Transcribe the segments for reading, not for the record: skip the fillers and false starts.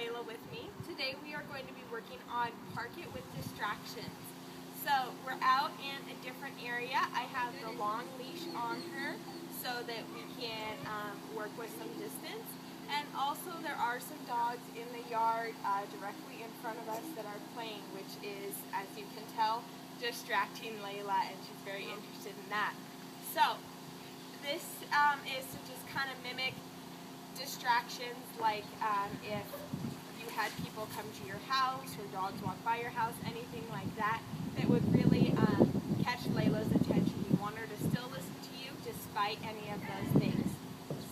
Layla with me. Today we are going to be working on Park It with Distractions. So we're out in a different area. I have the long leash on her so that we can work with some distance. And also there are some dogs in the yard directly in front of us that are playing, which is, as you can tell, distracting Layla, and she's very interested in that. So this is to just kind of mimic distractions, like if you had people come to your house or dogs walk by your house, anything like that, that would really catch Layla's attention. You want her to still listen to you despite any of those things.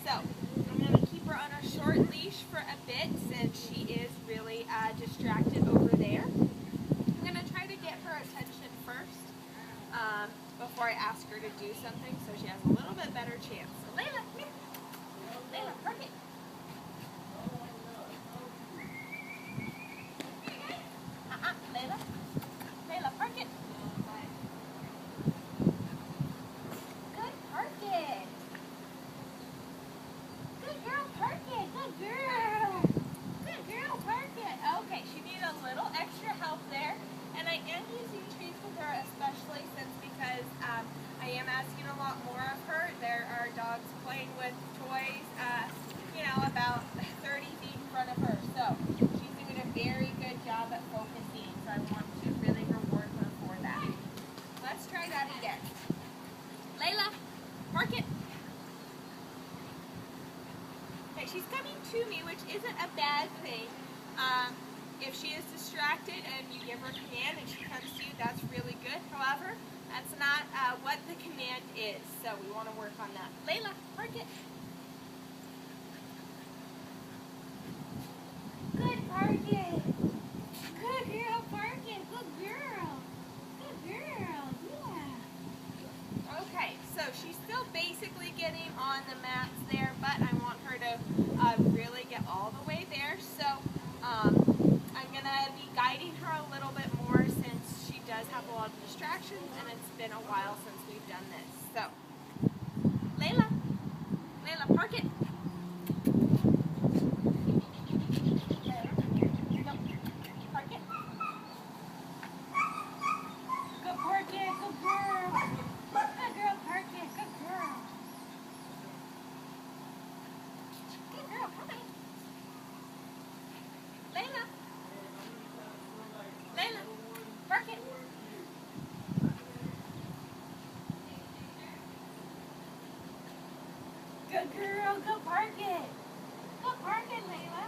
So I'm going to keep her on a short leash for a bit since she is really distracted over there. I'm going to try to get her attention first before I ask her to do something so she has a little bit better chance. So Layla, come here. Layla, park it. Layla. Layla, park it. Good, park it. Good girl, park it. Good girl. Good girl, park it. Okay, she needs a little extra help there. And I am using treats with her, especially because I am asking a lot more of her. There are dogs playing with toys, about 30 feet in front of her. So she's doing a very good job at focusing. So I want to really reward her for that. Let's try that again. Layla, park it. Okay, she's coming to me, which isn't a bad thing. If she is distracted and you give her a command and she comes to you, that's really good. However, that's not what the command is, so we want to work on that. Layla, park it. Good, park it. Good girl, park it. Good girl. Good girl, yeah. Okay, so she's still basically getting on the mats there, but I want her to really get all the way there. So I'm going to be guiding her a little bit more since she does have a lot of distractions and it's been a while since we've done this. So, Layla, park it. No, park it. Good, park it. Good girl. Good girl, park it. Good girl. Good girl, come on. Layla, park it. Good girl, go park it. Go park it, Layla.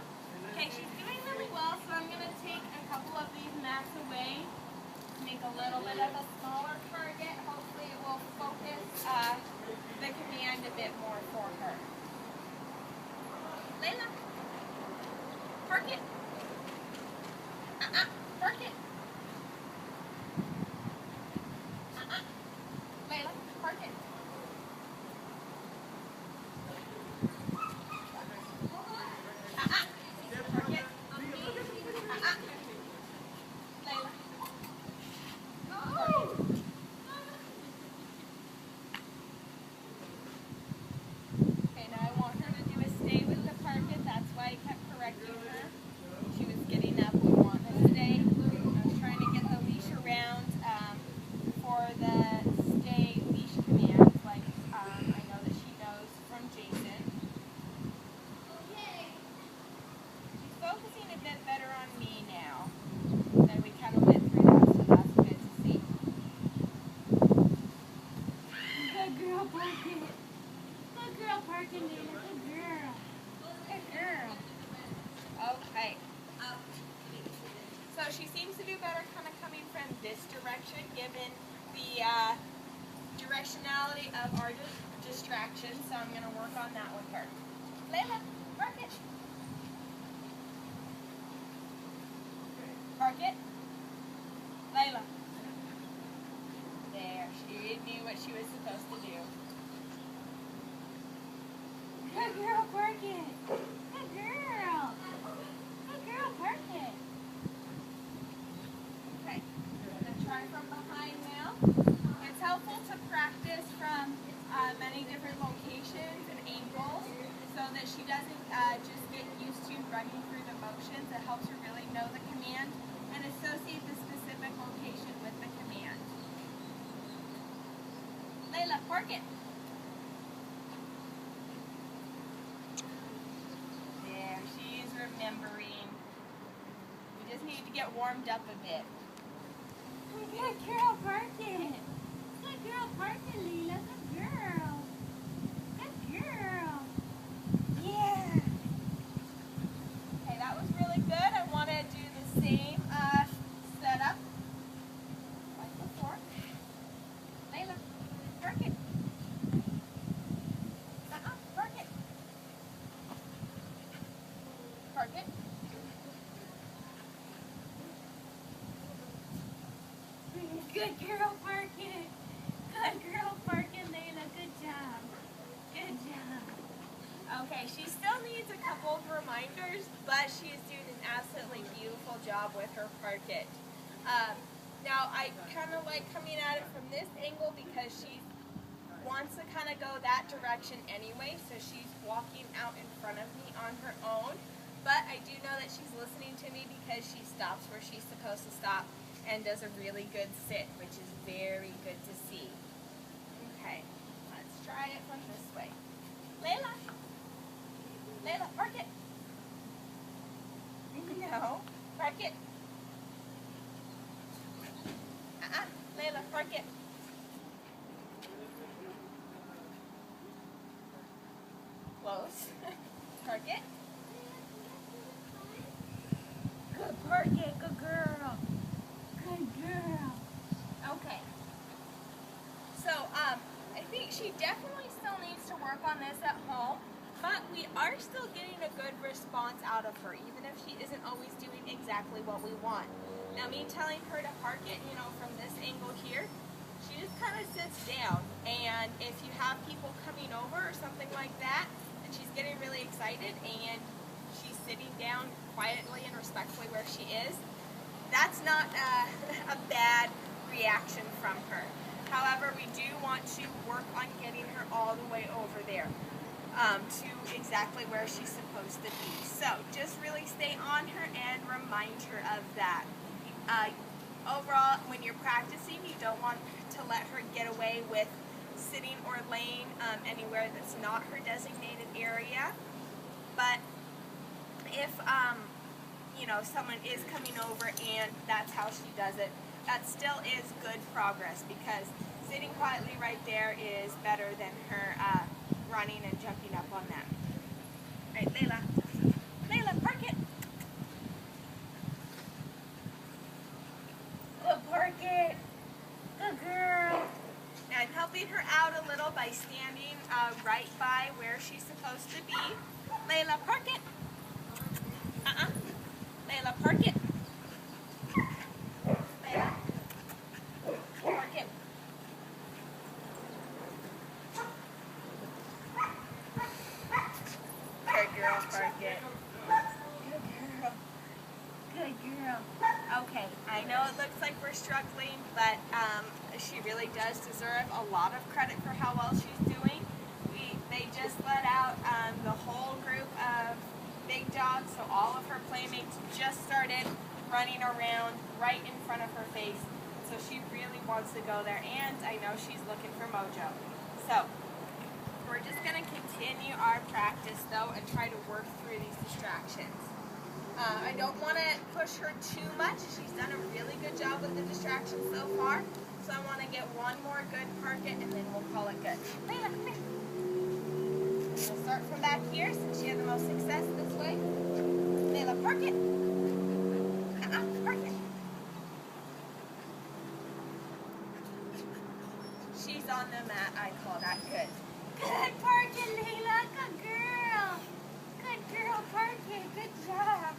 Okay, she's doing really well, so I'm going to take a couple of these mats away, make a little bit of a smaller target. Hopefully it will focus the command a bit more for her. Layla, park it. Park it. Layla, park it. Okay, now I want her to do a stay with the park it. That's why I kept correcting her. She was getting up. We want her to stay. I was trying to get the leash around for the stay leash commands, like I know that she knows from Jason. She's focusing a bit better on me now. And we kind of went through that, so that's good to see. Good girl, park it. Good girl, park it, Layla. Good girl. Good girl. Okay. So she seems to do better kind of coming from this direction, given the directionality of our distraction. So I'm going to work on that with her. Layla, park it. Park it. Layla. There, she knew what she was supposed to do. Good girl, park it. Good girl. Good girl, park it. Okay, I'm going to try from behind now. It's helpful to practice from many different locations and angles so that she doesn't just get used to running through the motions. It helps her really know the command and associate the specific location with the command. Layla, park it. There, she's remembering. We just need to get warmed up a bit. Good girl, park it. Good girl, park it, Layla. Good girl. Good girl. Yeah. Okay, that was really good. I want to do the same setup like before. Layla, park it. Park it. Park it. Good girl, park it. Good girl, park it, Layla. Good job. Good job. Okay, she still needs a couple of reminders, but she is doing an absolutely beautiful job with her park it. Now, I kind of like coming at it from this angle because she wants to kind of go that direction anyway, so she's walking out in front of me on her own. But I do know that she's listening to me because she stops where she's supposed to stop and does a really good sit, which is very good to see. Okay, let's try it from this way. Layla! Layla, park it! No, park it. Layla, park it. Close. Park it. Good, park it. Good girl. Good girl. Okay. So, I think she definitely still needs to work on this at home, but we are still getting a good response out of her, even if she isn't always doing exactly what we want. Now, me telling her to park it, from this angle here, she just kind of sits down, and if you have people coming over or something like that, and she's getting really excited, and she's sitting down quietly and respectfully where she is, that's not a bad reaction from her. However, we do want to work on getting her all the way over there to exactly where she's supposed to be. So just really stay on her and remind her of that. Overall, when you're practicing, you don't want to let her get away with sitting or laying anywhere that's not her designated area. But if someone is coming over and that's how she does it, that still is good progress, because sitting quietly right there is better than her running and jumping up on them. Right, Layla. Layla, park it. Good, park it. Good girl. Now I'm helping her out a little by standing right by where she's supposed to be. Layla, park it. Layla, park it. Layla, park it. Good girl, park it. Good girl. Good girl. Okay, I know it looks like we're struggling, but she really does deserve a lot of credit for how well she's doing. They just let out the whole group of big dogs, so all of her playmates just started running around right in front of her face. So she really wants to go there, and I know she's looking for mojo. So we're just going to continue our practice though and try to work through these distractions. I don't want to push her too much. She's done a really good job with the distractions so far. So I want to get one more good park it, and then we'll call it good. Layla, come here. We'll start from back here since she had the most success this way. Layla, park it. Park it. She's on the mat. I call that good. Good park it, Layla. Good girl. Good girl, park it. Good job.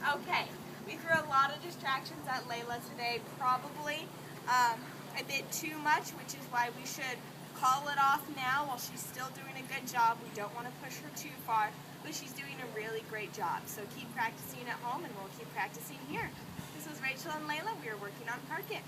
Okay, we threw a lot of distractions at Layla today. Probably a bit too much, which is why we should call it off now while she's still doing a good job. We don't want to push her too far, but she's doing a really great job. So keep practicing at home, and we'll keep practicing here. This was Rachel and Layla. We are working on Park It.